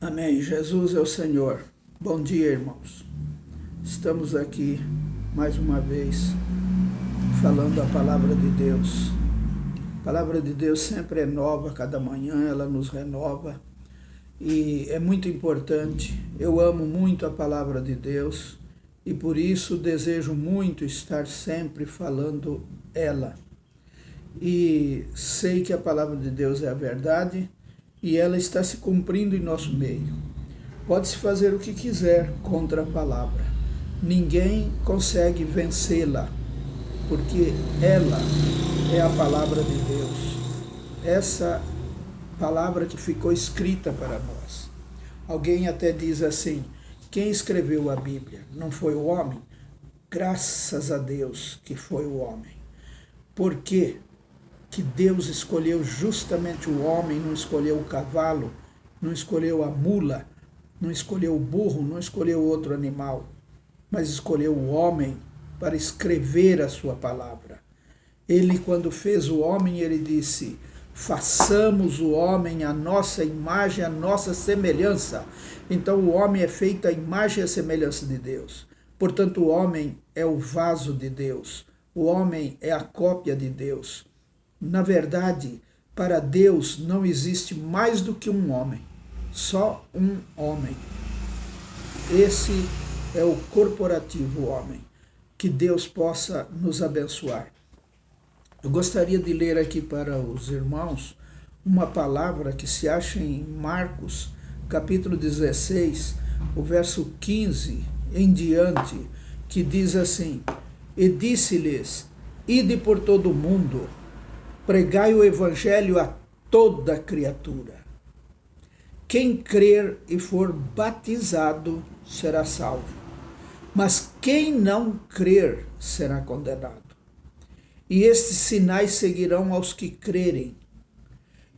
Amém. Jesus é o Senhor. Bom dia, irmãos. Estamos aqui mais uma vez falando a palavra de Deus. A palavra de Deus sempre é nova, cada manhã ela nos renova e é muito importante. Eu amo muito a palavra de Deus e por isso desejo muito estar sempre falando ela. E sei que a palavra de Deus é a verdade e ela está se cumprindo em nosso meio. Pode-se fazer o que quiser contra a palavra. Ninguém consegue vencê-la, porque ela é a palavra de Deus. Essa palavra que ficou escrita para nós. Alguém até diz assim, quem escreveu a Bíblia? Não foi o homem? Graças a Deus que foi o homem. Por quê? Que Deus escolheu justamente o homem, não escolheu o cavalo, não escolheu a mula, não escolheu o burro, não escolheu outro animal, mas escolheu o homem para escrever a sua palavra. Ele, quando fez o homem, ele disse, façamos o homem à nossa imagem, à nossa semelhança. Então o homem é feito à imagem e à semelhança de Deus. Portanto, o homem é o vaso de Deus. O homem é a cópia de Deus. Na verdade, para Deus não existe mais do que um homem, só um homem. Esse é o corporativo homem, que Deus possa nos abençoar. Eu gostaria de ler aqui para os irmãos uma palavra que se acha em Marcos, capítulo 16, o verso 15 em diante, que diz assim, e disse-lhes, ide por todo o mundo, pregai o evangelho a toda criatura. Quem crer e for batizado será salvo, mas quem não crer será condenado. E estes sinais seguirão aos que crerem.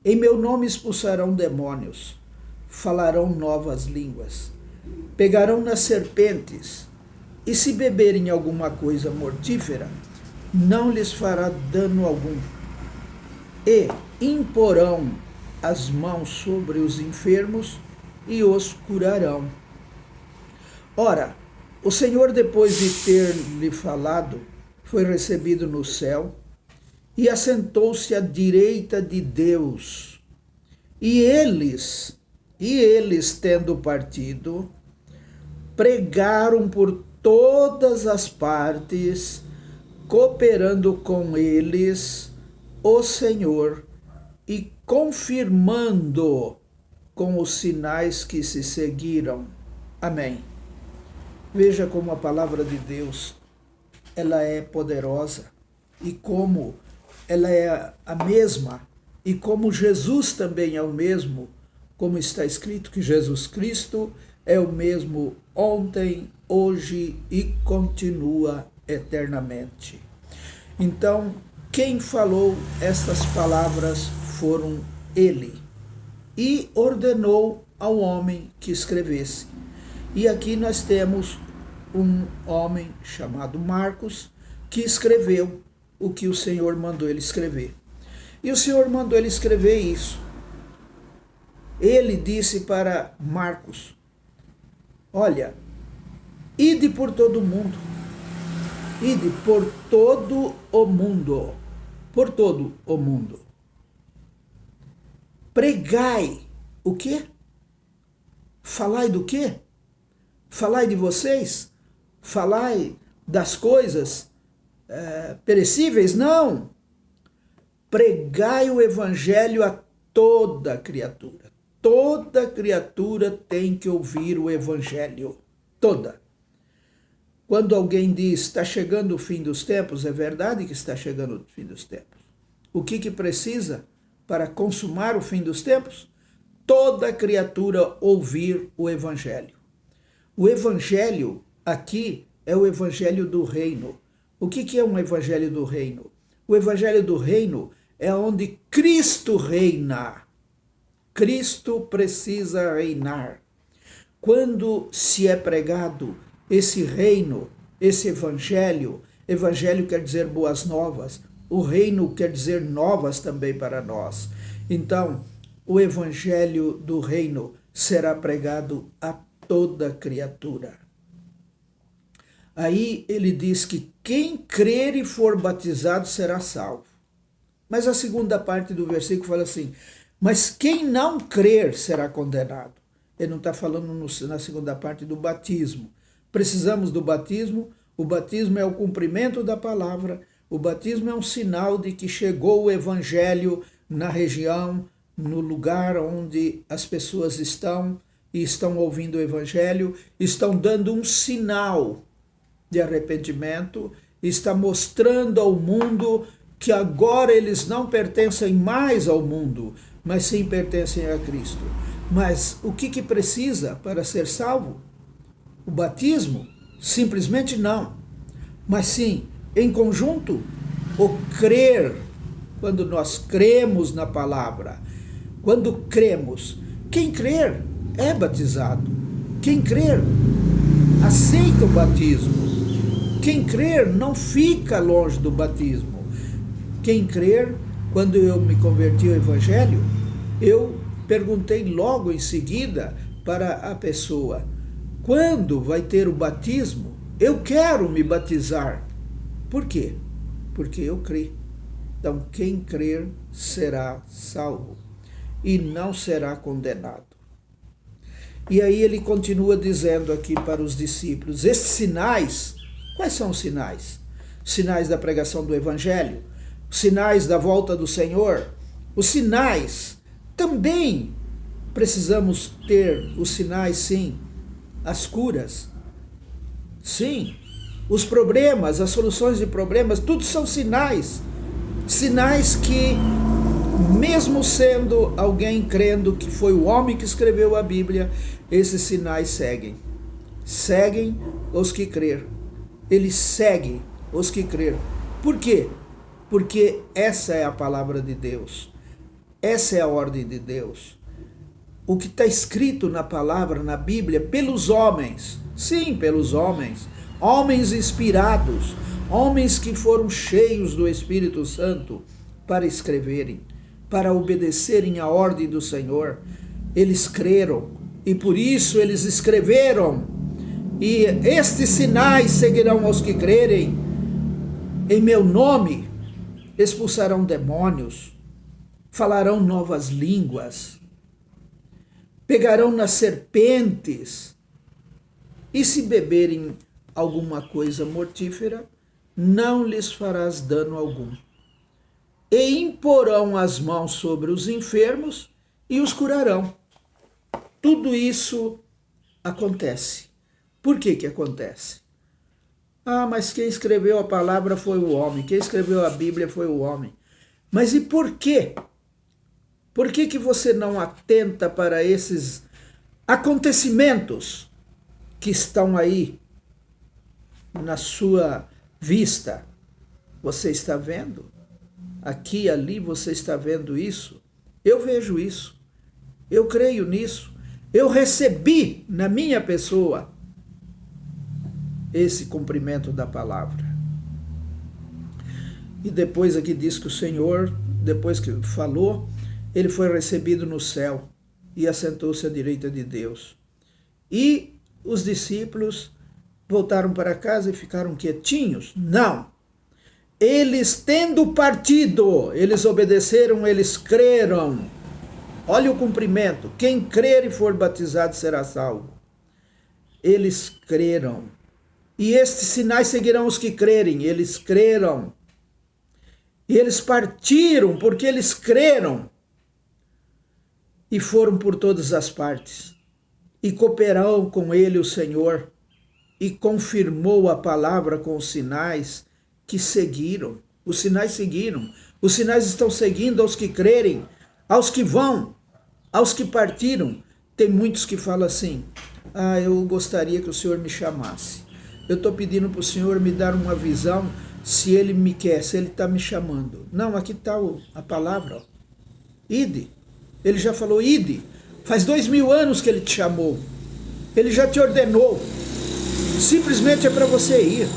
Em meu nome expulsarão demônios, falarão novas línguas, pegarão nas serpentes, e se beberem alguma coisa mortífera, não lhes fará dano algum. E imporão as mãos sobre os enfermos e os curarão. Ora, o Senhor, depois de ter-lhe falado, foi recebido no céu e assentou-se à direita de Deus. E eles, tendo partido, pregaram por todas as partes, cooperando com eles o Senhor e confirmando com os sinais que se seguiram. Amém. Veja como a palavra de Deus, ela é poderosa e como ela é a mesma e como Jesus também é o mesmo, como está escrito que Jesus Cristo é o mesmo ontem, hoje e continua eternamente. Então, quem falou estas palavras foram ele, e ordenou ao homem que escrevesse. E aqui nós temos um homem chamado Marcos, que escreveu o que o Senhor mandou ele escrever. E o Senhor mandou ele escrever isso. Ele disse para Marcos, olha, ide por todo o mundo, ide por todo o mundo, por todo o mundo. Pregai o quê? Falai do quê? Falai de vocês? Falai das coisas perecíveis? Não. Pregai o evangelho a toda criatura. Toda criatura tem que ouvir o evangelho. Toda. Quando alguém diz, está chegando o fim dos tempos, é verdade que está chegando o fim dos tempos. O que precisa para consumar o fim dos tempos? Toda criatura ouvir o evangelho. O evangelho aqui é o evangelho do reino. O que é um evangelho do reino? O evangelho do reino é onde Cristo reina. Cristo precisa reinar. Quando se é pregado esse reino, esse evangelho quer dizer boas novas, o reino quer dizer novas também para nós. Então, o evangelho do reino será pregado a toda criatura. Aí ele diz que quem crer e for batizado será salvo. Mas a segunda parte do versículo fala assim, mas quem não crer será condenado. Ele não está falando na segunda parte do batismo. Precisamos do batismo. O batismo é o cumprimento da palavra. O batismo é um sinal de que chegou o evangelho na região, no lugar onde as pessoas estão e estão ouvindo o evangelho, estão dando um sinal de arrependimento, está mostrando ao mundo que agora eles não pertencem mais ao mundo, mas sim pertencem a Cristo. Mas o que precisa para ser salvo? O batismo? Simplesmente não. Mas sim, em conjunto, o crer. Quando nós cremos na palavra, quando cremos, quem crer é batizado. Quem crer aceita o batismo. Quem crer não fica longe do batismo. Quem crer, quando eu me converti ao Evangelho, eu perguntei logo em seguida para a pessoa, quando vai ter o batismo? Eu quero me batizar. Por quê? Porque eu creio. Então, quem crer será salvo e não será condenado. E aí ele continua dizendo aqui para os discípulos, esses sinais, quais são os sinais? Sinais da pregação do Evangelho, sinais da volta do Senhor, os sinais também precisamos ter, os sinais sim, as curas, sim, os problemas, as soluções de problemas, tudo são sinais, sinais que mesmo sendo alguém crendo que foi o homem que escreveu a Bíblia, esses sinais seguem os que crer, eles seguem os que crer. Por quê? Porque essa é a palavra de Deus, essa é a ordem de Deus. O que está escrito na palavra, na Bíblia, pelos homens, sim, pelos homens, homens inspirados, homens que foram cheios do Espírito Santo para escreverem, para obedecerem à ordem do Senhor. Eles creram e por isso eles escreveram. E estes sinais seguirão aos que crerem. Em meu nome expulsarão demônios, falarão novas línguas, pegarão nas serpentes, e se beberem alguma coisa mortífera, não lhes farás dano algum. E imporão as mãos sobre os enfermos e os curarão. Tudo isso acontece. Por que acontece? Ah, mas quem escreveu a palavra foi o homem, quem escreveu a Bíblia foi o homem. Mas e por quê? Por que você não atenta para esses acontecimentos que estão aí na sua vista? Você está vendo? Aqui e ali você está vendo isso? Eu vejo isso. Eu creio nisso. Eu recebi na minha pessoa esse cumprimento da palavra. E depois aqui diz que o Senhor, depois que falou, ele foi recebido no céu e assentou-se à direita de Deus. E os discípulos voltaram para casa e ficaram quietinhos? Não. Eles, tendo partido, eles obedeceram, eles creram. Olha o cumprimento. Quem crer e for batizado será salvo. Eles creram. E estes sinais seguirão os que crerem. Eles creram. E eles partiram porque eles creram. E foram por todas as partes. E cooperou com ele o Senhor. E confirmou a palavra com os sinais que seguiram. Os sinais seguiram. Os sinais estão seguindo aos que crerem, aos que vão, aos que partiram. Tem muitos que falam assim, eu gostaria que o Senhor me chamasse. Eu estou pedindo para o Senhor me dar uma visão, se Ele me quer, se Ele está me chamando. Não, aqui está a palavra. Ó. Ide. Ele já falou, ide. Faz 2000 anos que Ele te chamou. Ele já te ordenou. Simplesmente é para você ir.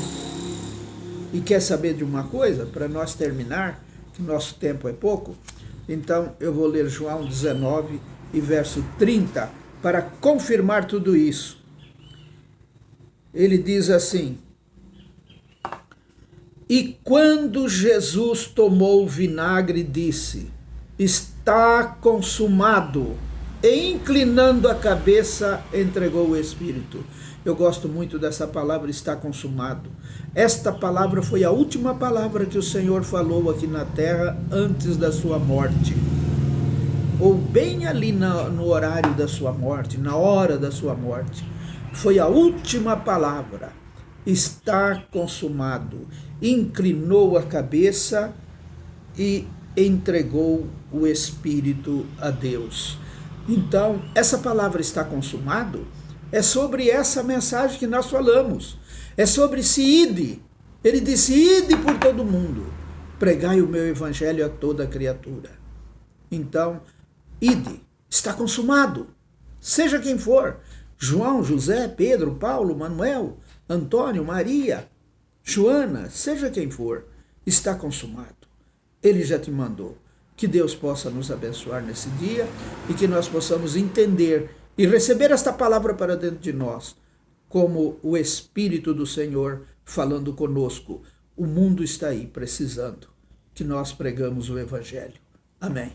E quer saber de uma coisa? Para nós terminar, que nosso tempo é pouco, então eu vou ler João 19 e verso 30 para confirmar tudo isso. Ele diz assim: e quando Jesus tomou o vinagre, disse: está consumado. E inclinando a cabeça, entregou o Espírito. Eu gosto muito dessa palavra, está consumado. Esta palavra foi a última palavra que o Senhor falou aqui na terra antes da sua morte. Ou bem ali no horário da sua morte, na hora da sua morte. Foi a última palavra. Está consumado. Inclinou a cabeça e entregou o Espírito a Deus. Então, essa palavra está consumado é sobre essa mensagem que nós falamos. É sobre se ide. Ele disse: ide por todo mundo, pregai o meu evangelho a toda criatura. Então, ide, está consumado. Seja quem for, João, José, Pedro, Paulo, Manuel, Antônio, Maria, Joana, seja quem for, está consumado. Ele já te mandou. Que Deus possa nos abençoar nesse dia e que nós possamos entender e receber esta palavra para dentro de nós, como o Espírito do Senhor falando conosco. O mundo está aí precisando que nós pregamos o Evangelho. Amém.